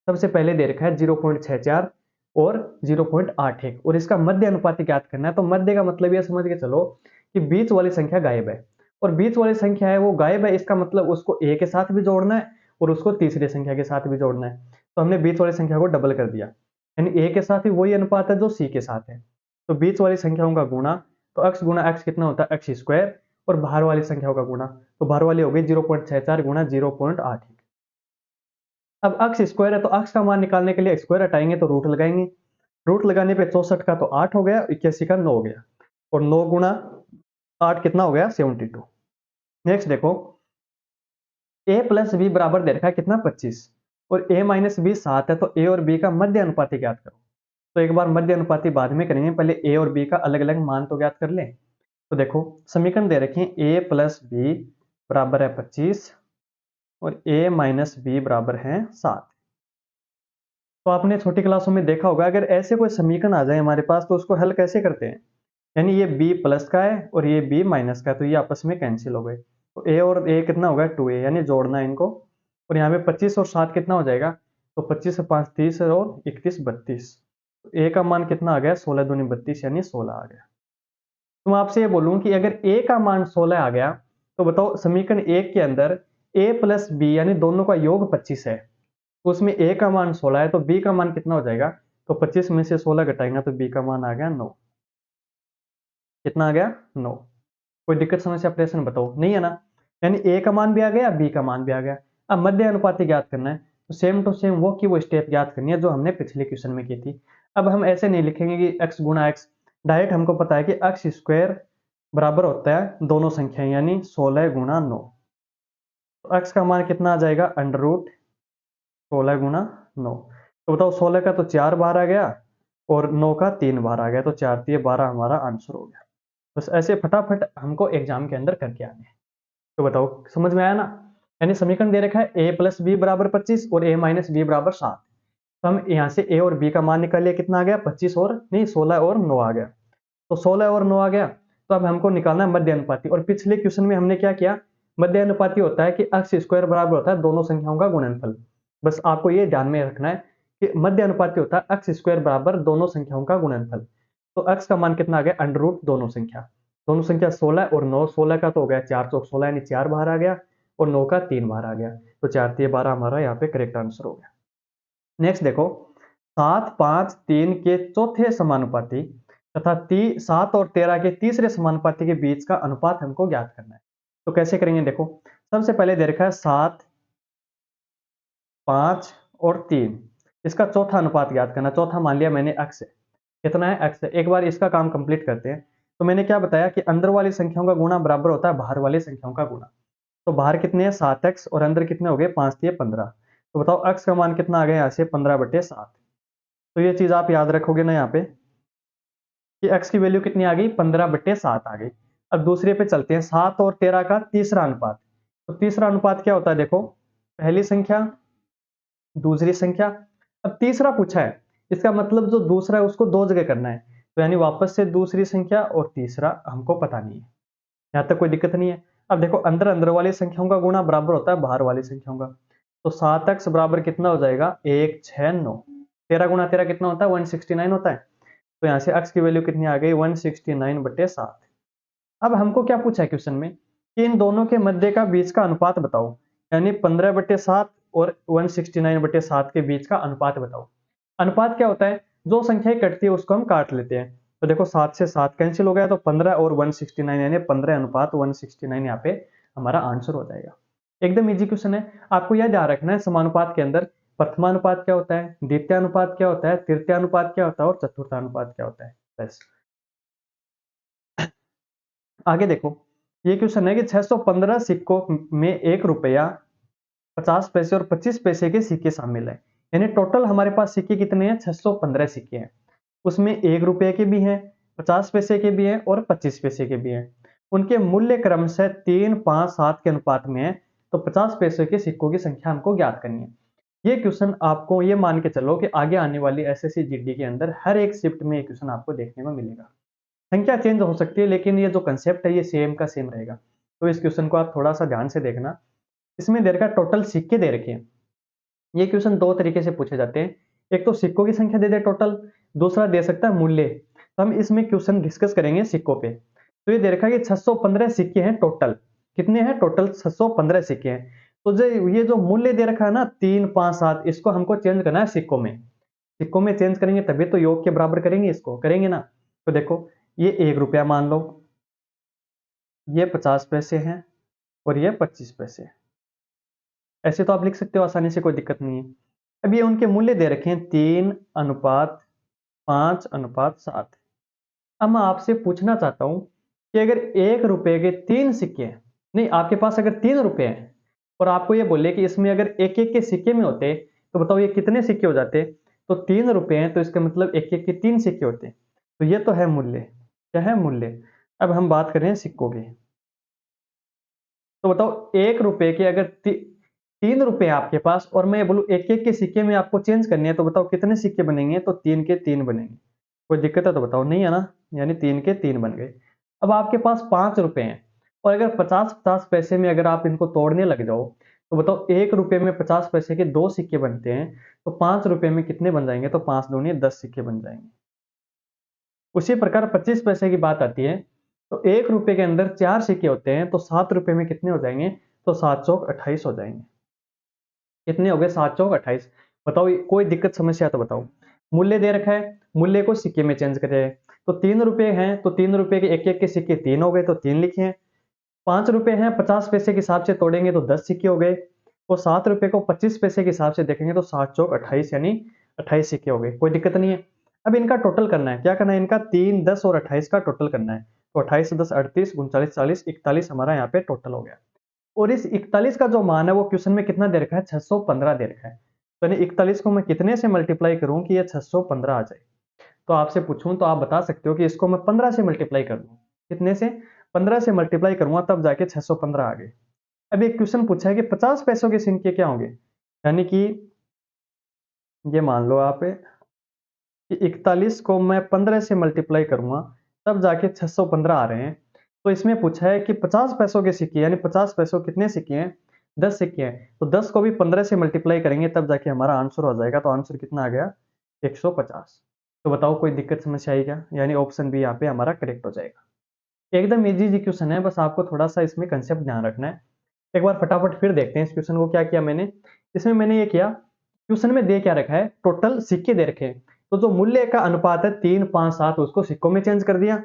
सबसे पहले दे रखा है 0.64 और 0.81 और इसका मध्य अनुपात ज्ञात करना है। तो मध्य का मतलब ये समझ के चलो कि बीच वाली संख्या गायब है, और बीच वाली संख्या है वो गायब है, इसका मतलब उसको a के साथ भी जोड़ना है और उसको तीसरी संख्या के साथ भी जोड़ना है। तो हमने बीच वाली संख्या को डबल कर दिया, यानी a के साथ ही वही अनुपात है जो c के साथ है। तो बीच वाली संख्याओं का गुणा, तो x गुणा x कितना होता है, x स्क्वायर, और बाहर वाली संख्याओं का गुणा, तो बाहर वाली हो गई 0.64 गुणा 0.8। अब x स्क्वायर है तो x का मान निकालने के लिए स्क्वायर हटाएंगे तो रूट लगाएंगे। रूट लगाने पे 64 का तो 8 हो गया, 81 का 9 हो गया, और 9 गुणा 8 कितना हो गया, 72। नेक्स्ट देखो a प्लस बी बराबर दे रखा है कितना, 25, और a माइनस बी 7 है। तो a और b का मध्य अनुपाती ज्ञात करो। तो एक बार मध्य अनुपाती बाद में करेंगे, पहले a और b का अलग अलग मान तो ज्ञात कर लें। तो देखो समीकरण दे रखे हैं, a प्लस बी बराबर है 25 और a माइनस बी बराबर है 7। तो आपने छोटी क्लासों में देखा होगा, अगर ऐसे कोई समीकरण आ जाए हमारे पास तो उसको हल कैसे करते हैं, यानी ये b प्लस का है और ये b माइनस का है, तो ये आपस में कैंसिल हो गए। तो a और a कितना होगा, 2a, यानी जोड़ना है इनको। और यहाँ पे 25 और 7 कितना हो जाएगा, तो 25 से 5 30 और 31 32। तो a का मान कितना आ गया, 16 दूनी 32, यानी 16 आ गया। तो मैं आपसे ये बोलूं कि अगर a का मान 16 आ गया, तो बताओ समीकरण 1 के अंदर a प्लस बी यानी दोनों का योग 25 है, उसमें a का मान 16 है, तो b का मान कितना हो जाएगा, तो 25 में से 16 घटाएंगे तो b का मान आ गया 9। कितना आ गया, 9। कोई दिक्कत समस्या प्रश्न बताओ, नहीं है ना। यानी a का मान भी आ गया, b का मान भी आ गया। अब मध्य अनुपाती ज्ञात करना है, तो सेम टू सेम वो की वो स्टेप ज्ञात करनी है जो हमने पिछले क्वेश्चन में की थी। अब हम ऐसे नहीं लिखेंगे कि x गुणा x, डायरेक्ट हमको पता है कि x स्क्वायर बराबर होता है दोनों संख्याएं, यानी 16 गुणा 9। तो x का मान कितना आ जाएगा, अंडर रूट 16 गुणा 9। तो बताओ 16 का तो 4 बाहर आ गया और 9 का 3 बाहर आ गया, तो 4 3 12 हमारा आंसर हो गया। बस ऐसे फटाफट हमको एग्जाम के अंदर करके आने हैं। तो बताओ समझ में आया ना। यानी समीकरण दे रखा है a प्लस बी बराबर 25 और a माइनस बी बराबर 7। तो हम यहाँ से a और b का मान निकाल लिया, कितना आ गया, 25 और नहीं 16 और 9 आ गया। तो 16 और 9 आ गया, तो अब हमको निकालना है मध्य अनुपाती। और पिछले क्वेश्चन में हमने क्या किया, मध्य अनुपाती होता है कि x स्क्वायर बराबर होता है दोनों संख्याओं का गुणनफल। बस आपको ये ध्यान में रखना है कि मध्य अनुपाती होता है x स्क्वायर बराबर दोनों संख्याओं का गुणनफल। तो x का मान कितना आ गया, अंडर रूट दोनों संख्या 16 और 9, 16 का तो हो गया 4 चौक 16 यानी 4 बाहर आ गया, और 9 का 3 बाहर आ गया, तो 4 3 12 हमारा यहाँ पे करेक्ट आंसर हो गया। नेक्स्ट देखो 7 5 3 के चौथे समानुपाती तथा 7 और 13 के तीसरे समानुपाती के बीच का अनुपात हमको ज्ञात करना है। तो कैसे करेंगे, देखो सबसे पहले दे रखा है 7 5 और 3, इसका चौथा अनुपात ज्ञात करना। चौथा मान लिया मैंने x है, कितना है, x है। एक बार इसका काम कंप्लीट करते हैं। तो मैंने क्या बताया कि अंदर वाली संख्याओं का गुणा बराबर होता है बाहर वाली संख्याओं का गुणा। तो बाहर कितने हैं, 7x, और अंदर कितने हो गए, 5 3 15। तो बताओ x का मान कितना आ गया यहाँ से, 15/7। तो ये चीज आप याद रखोगे ना यहाँ पे कि x की वैल्यू कितनी आ गई, 15/7 आ गई। अब दूसरे पे चलते हैं, 7 और 13 का तीसरा अनुपात। तो तीसरा अनुपात क्या होता है, देखो पहली संख्या दूसरी संख्या। अब तीसरा पूछा है, इसका मतलब जो दूसरा है उसको दो जगह करना है। तो यानी वापस से दूसरी संख्या और तीसरा हमको पता नहीं है। यहाँ तक कोई दिक्कत नहीं है। अब देखो अंदर अंदर वाली संख्याओं का गुणा बराबर होता है बाहर वाली संख्याओं का। तो 7x बराबर कितना हो जाएगा 1 6 9। 13 गुणा 13 कितना होता है 169 होता है। तो यहाँ से x की वैल्यू कितनी आ गई 169/7। अब हमको क्या पूछा है क्वेश्चन में कि इन दोनों के मध्य का बीच का अनुपात बताओ, यानी 15/7 और 169/7 के बीच का अनुपात बताओ। अनुपात क्या होता है, जो संख्याएं कटती है उसको हम काट लेते हैं। तो देखो 7 से 7 कैंसिल हो गया तो 15 और 169 यानी 15:169 यहाँ पे हमारा आंसर हो जाएगा। एकदम इजी क्वेश्चन है। आपको यह ध्यान रखना है समानुपात के अंदर प्रथमानुपात क्या होता है, द्वितीयानुपात क्या होता है, तृतीयानुपात क्या होता है और चतुर्थानुपात क्या होता है। बस आगे देखो, ये क्वेश्चन है कि 615 सिक्कों में 1 रुपया 50 पैसे और 25 पैसे के सिक्के शामिल है। यानी टोटल हमारे पास सिक्के कितने हैं 615 सिक्के हैं। उसमें 1 रुपए के भी हैं, 50 पैसे के भी हैं और 25 पैसे के भी हैं। उनके मूल्य क्रमशः 3 5 7 के अनुपात में है। तो 50 पैसे के सिक्कों की संख्या हमको ज्ञात करनी है। ये क्वेश्चन आपको ये मान के चलो कि आगे आने वाली एसएससी जीडी के अंदर हर एक शिफ्ट में ये क्वेश्चन आपको देखने को मिलेगा। संख्या चेंज हो सकती है लेकिन ये जो कंसेप्ट है ये सेम का सेम रहेगा। तो इस क्वेश्चन को आप थोड़ा सा ध्यान से देखना। इसमें दे रखा टोटल सिक्के दे रखे हैं। ये क्वेश्चन दो तरीके से पूछे जाते हैं। एक तो सिक्कों की संख्या दे दे टोटल, दूसरा दे सकता है मूल्य। तो हम इसमें क्वेश्चन डिस्कस करेंगे सिक्कों पे। तो ये दे रखा है कि 615 सिक्के हैं टोटल। कितने हैं टोटल 615 सिक्के हैं। तो जो ये जो मूल्य दे रखा है ना 3 5 7 इसको हमको चेंज करना है सिक्कों में। सिक्कों में चेंज करेंगे तभी तो योग के बराबर करेंगे, इसको करेंगे ना। तो देखो ये 1 रुपया मान लो, ये 50 पैसे हैं और ये 25 पैसे। ऐसे तो आप लिख सकते हो आसानी से, कोई दिक्कत नहीं है। अब ये उनके मूल्य दे रखे हैं 3:5:7। अब मैं आपसे पूछना चाहता हूं कि अगर 1 रुपए के 3 सिक्के हैं, नहीं आपके पास अगर 3 रुपए हैं और आपको ये बोले कि इसमें अगर एक एक के सिक्के में होते तो बताओ ये कितने सिक्के हो जाते। तो 3 रुपए हैं तो इसका मतलब एक एक के 3 सिक्के होते। तो ये तो है मूल्य, क्या है मूल्य। अब हम बात कर रहे हैं सिक्कों की। तो बताओ 1 रुपए के अगर 3 रुपए आपके पास और मैं बोलूं एक एक के सिक्के में आपको चेंज करनी है तो बताओ कितने सिक्के बनेंगे। तो 3 के 3 बनेंगे। कोई दिक्कत है तो बताओ, नहीं है ना, यानी 3 के 3 बन गए। अब आपके पास 5 रुपए हैं और अगर 50-50 पैसे में अगर आप इनको तोड़ने लग जाओ तो बताओ 1 रुपए में 50 पैसे के 2 सिक्के बनते हैं। तो 5 रुपए में कितने बन जाएंगे। तो 5 दूनी 10 सिक्के बन जाएंगे। उसी प्रकार 25 पैसे की बात आती है तो 1 रुपए के अंदर 4 सिक्के होते हैं तो 7 रुपए में कितने हो जाएंगे। तो 7 चौक 28 हो जाएंगे। कितने हो गए 7 चौक 28। बताओ कोई दिक्कत समस्या तो बताओ। मूल्य दे रखा है, मूल्य को सिक्के में चेंज करें। तो 3 रुपए हैं तो 3 रुपए के एक एक के सिक्के 3 हो गए तो 3 लिखे हैं। 5 रुपए हैं 50 पैसे के हिसाब से तोड़ेंगे तो 10 सिक्के हो गए। और 7 रुपए को 25 पैसे के हिसाब से देखेंगे तो 7 चौक 28 यानी 28 सिक्के हो गए। कोई दिक्कत नहीं है। अब इनका टोटल करना है, क्या करना है इनका 3 10 और 28 का टोटल करना है। तो 28 10 38 39 40 41 हमारा यहाँ पे टोटल हो गया। और इस 41 का जो मान है वो क्वेश्चन में कितना दे रखा है 615 दे रखा है। तो यानी 41 को मैं कितने से मल्टीप्लाई करूं कि ये 615 आ जाए। तो आपसे पूछूं तो आप बता सकते हो कि इसको मैं 15 से मल्टीप्लाई कर दूं। कितने से 15 से मल्टीप्लाई करूंगा तब जाके 615 आ गए। अब एक क्वेश्चन पूछा है कि 50 पैसों के सिक्के क्या होंगे। यानी कि ये मान लो आप कि 41 को मैं 15 से मल्टीप्लाई करूंगा तब जाके 615 आ रहे हैं। तो इसमें पूछा है कि 50 पैसों के सिक्के, यानी 50 पैसों कितने सिक्के हैं 10 सिक्के हैं। तो 10 को भी 15 से मल्टीप्लाई करेंगे तब जाके हमारा आंसर हो जाएगा। तो आंसर कितना आ गया 150। तो बताओ कोई दिक्कत समस्या आई क्या, यानी ऑप्शन बी यहाँ पे हमारा करेक्ट हो जाएगा। एकदम इजी जी क्वेश्चन है, बस आपको थोड़ा सा इसमें कंसेप्ट ध्यान रखना है। एक बार फटाफट फिर देखते हैं इस क्वेश्चन को। क्या किया मैंने इसमें, मैंने ये किया क्वेश्चन में दे क्या रखा है टोटल सिक्के दे रखे हैं। तो जो मूल्य का अनुपात है 3 5 7 उसको सिक्कों में चेंज कर दिया।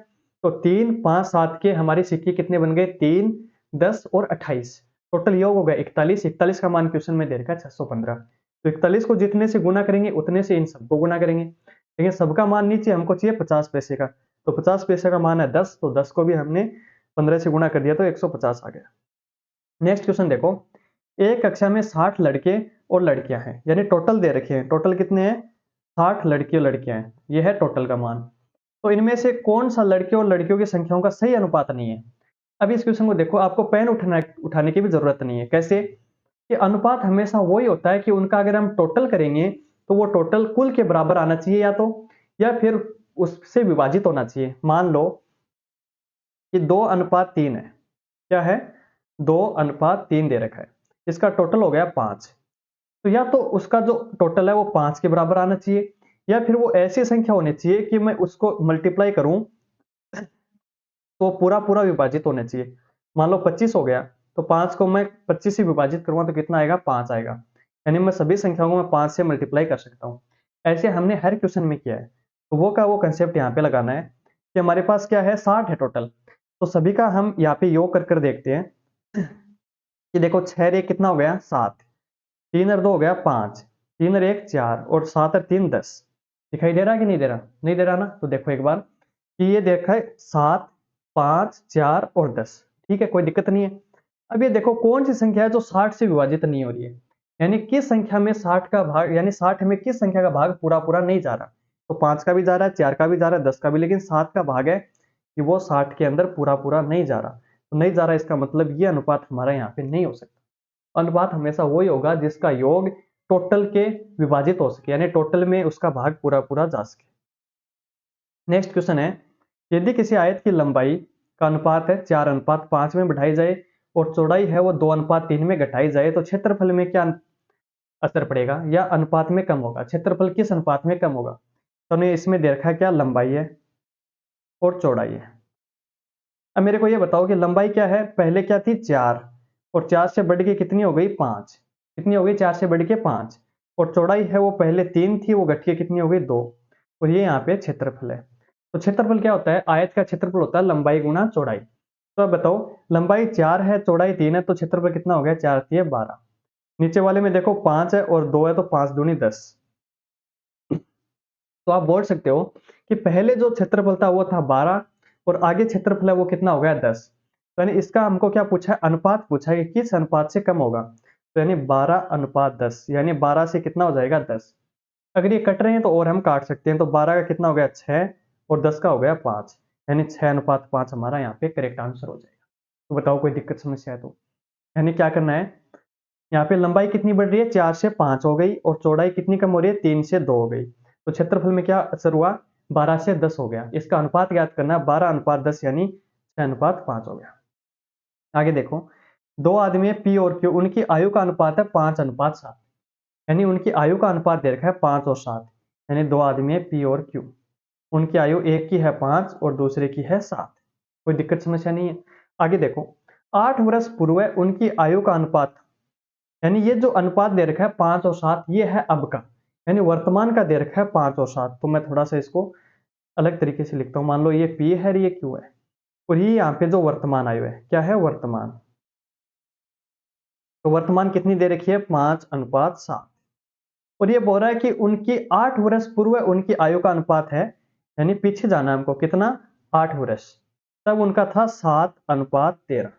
तो 3 5 7 के हमारे सिक्के कितने बन गए 3 10 और 28। टोटल योग हो गया 41। 41 का मान क्वेश्चन में दे रखा है 615। तो 41 को जितने से गुना करेंगे उतने से इन सबको गुना करेंगे। लेकिन सबका मान नीचे हमको चाहिए 50 पैसे का। तो 50 पैसे का मान है 10, तो 10 को भी हमने 15 से गुणा कर दिया तो 150 आ गया। नेक्स्ट क्वेश्चन देखो, एक कक्षा में 60 लड़के और लड़कियां हैं, यानी टोटल दे रखे हैं। टोटल कितने हैं 60 लड़के और लड़कियां हैं, यह है टोटल का मान। तो इनमें से कौन सा लड़के और लड़कियों की संख्याओं का सही अनुपात नहीं है। अब इस क्वेश्चन को देखो, आपको पेन उठाने की भी जरूरत नहीं है। कैसे कि अनुपात हमेशा वही होता है कि उनका अगर हम टोटल करेंगे तो वो टोटल कुल के बराबर आना चाहिए, या तो या फिर उससे विभाजित होना चाहिए। मान लो कि 2:3 है। क्या है? 2:3 दे रखा है। इसका टोटल हो गया 5। तो या तो उसका जो टोटल है वो 5 के बराबर आना चाहिए, या फिर वो ऐसी संख्या होनी चाहिए कि मैं उसको मल्टीप्लाई करूं तो पूरा पूरा विभाजित होना चाहिए। मान लो 25 हो गया, तो 5 को मैं 25 से विभाजित करूंगा तो कितना आएगा? 5 आएगा। यानी मैं सभी संख्याओं को मैं 5 से मल्टीप्लाई कर सकता हूँ। ऐसे हमने हर क्वेश्चन में किया है। तो वो का वो कंसेप्ट यहाँ पे लगाना है कि हमारे पास क्या है? 60 है टोटल। तो सभी का हम यहाँ पे योग कर कर देखते हैं कि देखो 6 रे कितना हो गया? 7। 3 और 2 हो गया 5। 3 और 1 4 और 7 और 3 10। दिखाई दे रहा है कि नहीं दे रहा? नहीं दे रहा ना? तो देखो एक बार कि ये देखा है 7, 5, 4 और 10। ठीक है, कोई दिक्कत नहीं है। अब ये देखो कौन सी संख्या है जो 60 से विभाजित नहीं हो रही है, यानी किस संख्या में 60 का भाग, यानी 60 में किस संख्या का भाग पूरा पूरा नहीं जा रहा। तो 5 का भी जा रहा है, 4 का भी जा रहा है, 10 का भी, लेकिन 7 का भाग है कि वो 60 के अंदर पूरा पूरा नहीं जा रहा। तो नहीं जा रहा, इसका मतलब ये अनुपात हमारा यहाँ पे नहीं हो सकता। अनुपात हमेशा वही होगा जिसका योग टोटल के विभाजित हो सके, यानी टोटल में उसका भाग पूरा पूरा जा सके। नेक्स्ट क्वेश्चन है, यदि किसी आयत की लंबाई का अनुपात है 4:5 में बढ़ाई जाए और चौड़ाई है वो 2:3 में घटाई जाए तो क्षेत्रफल में क्या असर पड़ेगा या अनुपात में कम होगा? क्षेत्रफल किस अनुपात में कम होगा? तो हमने इसमें दे रखा है क्या? लंबाई है और चौड़ाई है। अब मेरे को ये बताओ कि लंबाई क्या है? पहले क्या थी? 4, और 4 से बढ़ के कितनी हो गई? 5। कितनी हो गई? 4 से बढ़ के 5। और चौड़ाई है वो पहले 3 थी, वो घट के कितनी हो गई? 2। और ये यहाँ पे क्षेत्रफल है। तो क्षेत्रफल क्या होता है? आयत का क्षेत्रफल होता है लंबाई गुना चौड़ाई। तो अब बताओ, लंबाई 4 है, चौड़ाई 3 है, तो क्षेत्रफल कितना हो गया? 4 3 12। नीचे वाले में देखो 5 है और 2 है, तो 5 दूनी 10। तो आप बोल सकते हो कि पहले जो क्षेत्रफल था वो था 12 और आगे क्षेत्रफल है वो कितना हो गया? 10। तो यानी इसका हमको क्या पूछा है? अनुपात पूछा है कि किस अनुपात से कम होगा। तो यानी 12:10, यानी 12 से कितना हो जाएगा? 10। अगर ये कट रहे हैं तो और हम काट सकते हैं, तो 12 का कितना हो गया? 6 और 10 का हो गया 5, यानी 6:5 हमारा यहाँ पे करेक्ट आंसर हो जाएगा। तो बताओ कोई दिक्कत समस्या है तो? यानी क्या करना है, यहाँ पे लंबाई कितनी बढ़ रही है? 4 से 5 हो गई और चौड़ाई कितनी कम हो रही है? 3 से 2 हो गई। तो क्षेत्रफल में क्या असर हुआ? 12 से 10 हो गया। इसका अनुपात ज्ञात करना है, 12:10 यानी 6:5 हो गया। आगे देखो, दो आदमी है पी और क्यू, उनकी आयु का अनुपात है 5:7, यानी उनकी आयु का अनुपात दे रखा है 5 और 7। यानी दो आदमी है पी और क्यू, उनकी आयु एक की है 5 और दूसरे की है 7। कोई दिक्कत समस्या नहीं है। आगे देखो, 8 वर्ष पूर्व उनकी आयु का अनुपात, यानी ये जो अनुपात दे रखा है 5 और 7, ये है अब का, यानी वर्तमान का दे रखा है 5 और 7। तो मैं थोड़ा सा इसको अलग तरीके से लिखता हूँ। मान लो ये P है और ये Q है, और ये यहाँ पे जो वर्तमान आयु है, क्या है? वर्तमान। तो वर्तमान कितनी दे रखी है? 5:7। और ये बोल रहा है कि उनकी 8 वर्ष पूर्व उनकी आयु का अनुपात है, यानी पीछे जाना है हमको, कितना? 8 वर्ष। तब उनका था 7:13।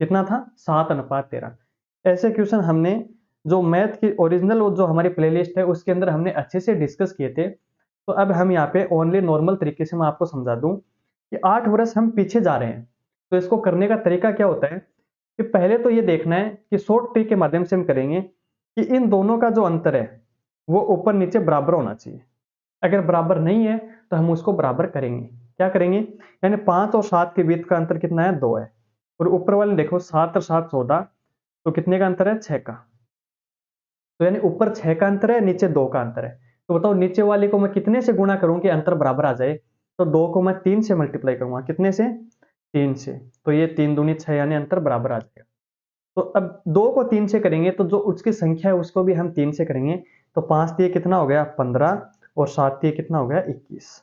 कितना था? 7:13। ऐसे क्वेश्चन हमने जो मैथ की ओरिजिनल जो हमारी प्लेलिस्ट है उसके अंदर हमने अच्छे से डिस्कस किए थे। तो अब हम यहाँ पे ओनली नॉर्मल तरीके से मैं आपको समझा दूं कि 8 वर्ष हम पीछे जा रहे हैं। तो इसको करने का तरीका क्या होता है कि पहले तो ये देखना है कि शॉर्ट ट्रिक के माध्यम से हम करेंगे कि इन दोनों का जो अंतर है वो ऊपर नीचे बराबर होना चाहिए। अगर बराबर नहीं है तो हम उसको बराबर करेंगे। क्या करेंगे? यानी 5 और 7 के बीच का अंतर कितना है? 2 है। और ऊपर वाले देखो 7 और 7 14, तो कितने का अंतर है? 6 का। तो यानी ऊपर 6 का अंतर है, नीचे 2 का अंतर है। तो बताओ नीचे वाले को मैं कितने से गुणा करूं कि अंतर बराबर आ जाए? तो 2 को मैं 3 से मल्टीप्लाई करूंगा। कितने से? 3 से। तो ये 3 दूनी 6, यानी अंतर बराबर आ जाएगा। तो अब 2 को 3 से करेंगे तो जो उसकी संख्या है उसको भी हम 3 से करेंगे। तो 5 दिए कितना हो गया? 15 और 7 दिए कितना हो गया? 21।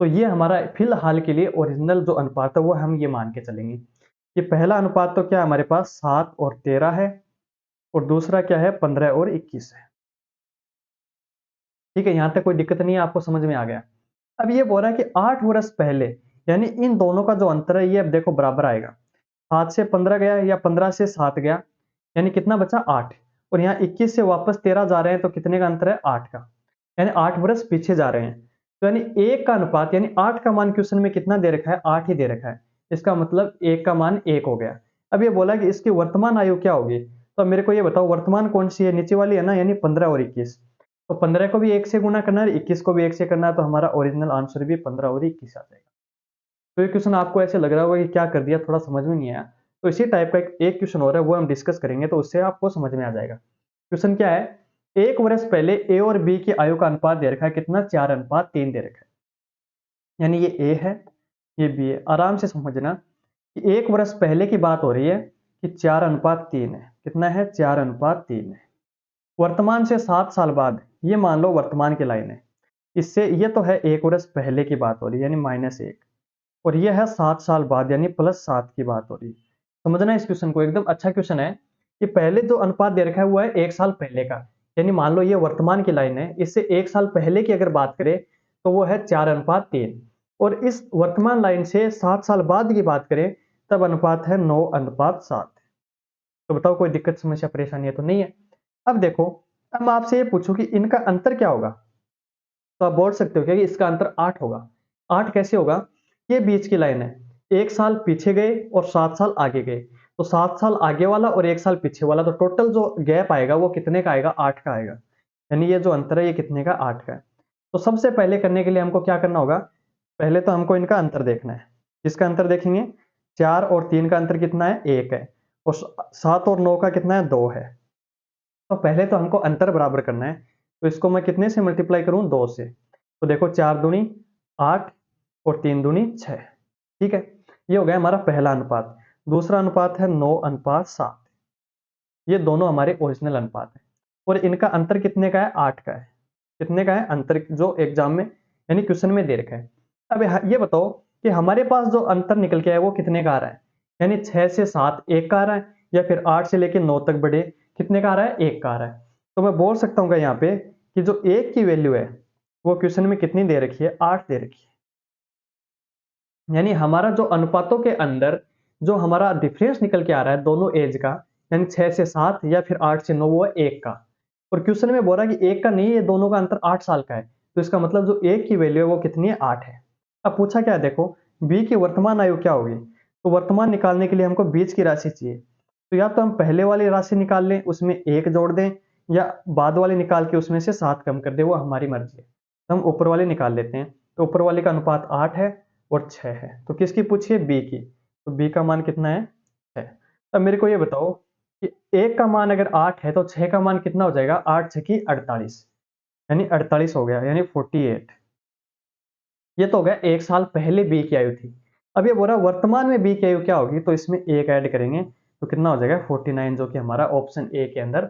तो ये हमारा फिलहाल के लिए ओरिजिनल जो अनुपात है वो हम ये मान के चलेंगे कि पहला अनुपात तो क्या है हमारे पास? 7 और 13 है, और दूसरा क्या है? 15 और 21 है। ठीक है, यहां तक कोई दिक्कत नहीं है, आपको समझ में आ गया। अब ये बोल रहा है कि 8 वर्ष पहले, यानी इन दोनों का जो अंतर है ये अब देखो बराबर आएगा। 7 से 15 गया या 15 से 7 गया, यानी कितना बचा? 8। और यहाँ 21 से वापस 13 जा रहे हैं, तो कितने का अंतर है? 8 का, यानी 8 वर्ष पीछे जा रहे हैं। तो यानी 1 का अनुपात, यानी 8 का मान क्वेश्चन में कितना दे रखा है? 8 ही दे रखा है। इसका मतलब 1 का मान 1 हो गया। अब ये बोला कि इसकी वर्तमान आयु क्या होगी? तो अब मेरे को ये बताओ वर्तमान कौन सी है? नीचे वाली है ना, यानी 15 और 21। तो 15 को भी 1 से गुना करना है, 21 को भी 1 से करना है, तो हमारा ओरिजिनल आंसर भी 15 और 21 आ जाएगा। तो ये क्वेश्चन आपको ऐसे लग रहा होगा कि क्या कर दिया, थोड़ा समझ में नहीं आया। तो इसी टाइप का एक क्वेश्चन और है, वो हम डिस्कस करेंगे, तो उससे आपको समझ में आ जाएगा। क्वेश्चन क्या है, 1 वर्ष पहले ए और बी की आयु का अनुपात दे रखा है कितना, 4:3 दे रखा है। यानी ये ए है, ये बी है। आराम से समझना कि 1 वर्ष पहले की बात हो रही है कि 4:3 है। कितना है, 4:3 है। वर्तमान से 7 साल बाद, ये मान लो वर्तमान की लाइन है। इससे ये तो है 1 वर्ष पहले की बात हो रही है, यानी -1, और ये है 7 साल बाद यानी +7 की बात हो रही है। समझना इस क्वेश्चन को, एकदम अच्छा क्वेश्चन है कि पहले जो अनुपात दे रखा है वो है 1 साल पहले का, यानी मान लो ये वर्तमान की लाइन है, इससे 1 साल पहले की अगर बात करें तो वो है 4:3, और इस वर्तमान लाइन से 7 साल बाद की बात करें तब अनुपात है 9:7। तो बताओ कोई दिक्कत समस्या परेशानी है तो नहीं है। अब देखो, अब मैं आपसे ये पूछूं कि इनका अंतर क्या होगा, तो आप बोल सकते हो क्या कि इसका अंतर 8 होगा। 8 कैसे होगा, ये बीच की लाइन है, 1 साल पीछे गए और 7 साल आगे गए, तो 7 साल आगे वाला और 1 साल पीछे वाला, तो टोटल जो गैप आएगा वो कितने का आएगा, 8 का आएगा। यानी ये जो अंतर है ये कितने का, 8 का है। तो सबसे पहले करने के लिए हमको क्या करना होगा, पहले तो हमको इनका अंतर देखना है। इसका अंतर देखेंगे, 4 और 3 का अंतर कितना है, 1 है, और 7 और 9 का कितना है, 2 है। तो पहले तो हमको अंतर बराबर करना है, तो इसको मैं कितने से मल्टीप्लाई करूं, 2 से। तो देखो 4 दूनी 8 और 3 दूनी 6, ठीक है। ये हो गया हमारा पहला अनुपात। दूसरा अनुपात है 9:7। ये दोनों हमारे ओरिजिनल अनुपात है, और इनका अंतर कितने का है, 8 का है। कितने का है अंतर, जो एग्जाम में यानी क्वेश्चन में दे रखा है। अब ये बताओ कि हमारे पास जो अंतर निकल के आया वो कितने का आ रहा है, यानी 6 से 7 1 का आ रहा है, या फिर 8 से लेकर 9 तक बढ़े कितने का आ रहा है, 1 का आ रहा है। तो मैं बोल सकता हूँ यहाँ पे कि जो 1 की वैल्यू है वो क्वेश्चन में कितनी दे रखी है, 8 दे रखी है। यानी हमारा जो अनुपातों के अंदर जो हमारा डिफरेंस निकल के आ रहा है दोनों एज का, यानी 6 से 7 या फिर 8 से 9, वो है 1 का। और क्वेश्चन में बोल रहा है कि 1 का नहीं है, दोनों का अंतर 8 साल का है, तो इसका मतलब जो 1 की वैल्यू है वो कितनी है, 8 है। अब पूछा क्या है, देखो बी की वर्तमान आयु क्या होगी, तो वर्तमान निकालने के लिए हमको बीच की राशि चाहिए। तो या तो हम पहले वाली राशि निकाल लें, उसमें 1 जोड़ दें, या बाद वाली निकाल के उसमें से 7 कम कर दें, वो हमारी मर्जी है। तो हम ऊपर वाली निकाल लेते हैं। तो ऊपर वाले का अनुपात 8 है और 6 है, तो किसकी पूछिए, बी की। तो बी का मान कितना है, 6। अब मेरे को ये बताओ कि 1 का मान अगर 8 है तो 6 का मान कितना हो जाएगा, 8 6 की 48, यानी 48 हो गया, यानी 48। ये तो हो गया 1 साल पहले बी की आयु थी। अब ये बोल रहा है वर्तमान में बी की आयु क्या होगी, तो इसमें 1 ऐड करेंगे तो कितना हो जाएगा, 49, जो कि हमारा ऑप्शन ए के अंदर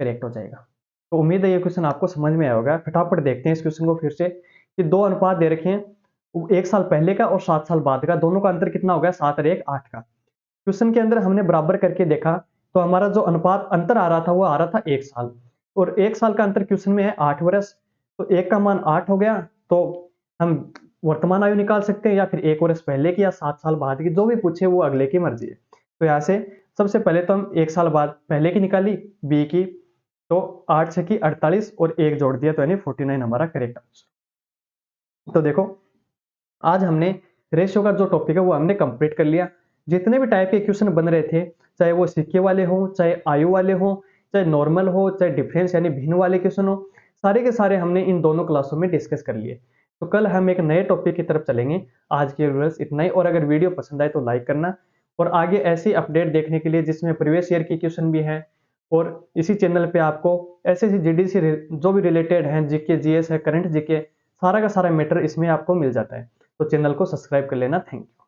करेक्ट हो जाएगा। तो उम्मीद है ये क्वेश्चन आपको समझ में आया होगा। फटाफट देखते हैं इस क्वेश्चन को फिर से, कि दो अनुपात दे रखे हैं, 1 साल पहले का और 7 साल बाद का, दोनों का अंतर कितना हो गया, 7 और 1 8 का। क्वेश्चन के अंदर हमने बराबर करके देखा, तो हमारा जो अनुपात अंतर आ रहा था वो आ रहा था 1 साल, और 1 साल का अंतर क्वेश्चन में है 8 वर्ष, तो 1 का मान 8 हो गया। तो हम वर्तमान आयु निकाल सकते हैं, या फिर 1 वर्ष पहले की या 7 साल बाद की, जो भी पूछे वो अगले की मर्जी है। तो यहाँ से सबसे पहले तो हम 1 साल बाद पहले की निकाली, बी की, तो 8 6 की 48 और 1 जोड़ दिया, तो यानी 49 हमारा करेक्ट आंसर। तो देखो, आज हमने रेशियो का जो टॉपिक है वो हमने कंप्लीट कर लिया। जितने भी टाइप के क्वेश्चन बन रहे थे, चाहे वो सिक्के वाले हो, चाहे आयु वाले हो, चाहे नॉर्मल हो, चाहे डिफरेंस यानी भिन्न वाले क्वेश्चन हो, सारे के सारे हमने इन दोनों क्लासों में डिस्कस कर लिए। तो कल हम एक नए टॉपिक की तरफ चलेंगे। आज के व्यूअर्स इतना ही, और अगर वीडियो पसंद आए तो लाइक करना, और आगे ऐसी अपडेट देखने के लिए जिसमें प्रीवियस ईयर की क्वेश्चन भी है, और इसी चैनल पे आपको एसएससी जीडी से जो भी रिलेटेड हैं, जीके जीएस है, करंट जीके, सारा का सारा मैटर इसमें आपको मिल जाता है। तो चैनल को सब्सक्राइब कर लेना। Thank you.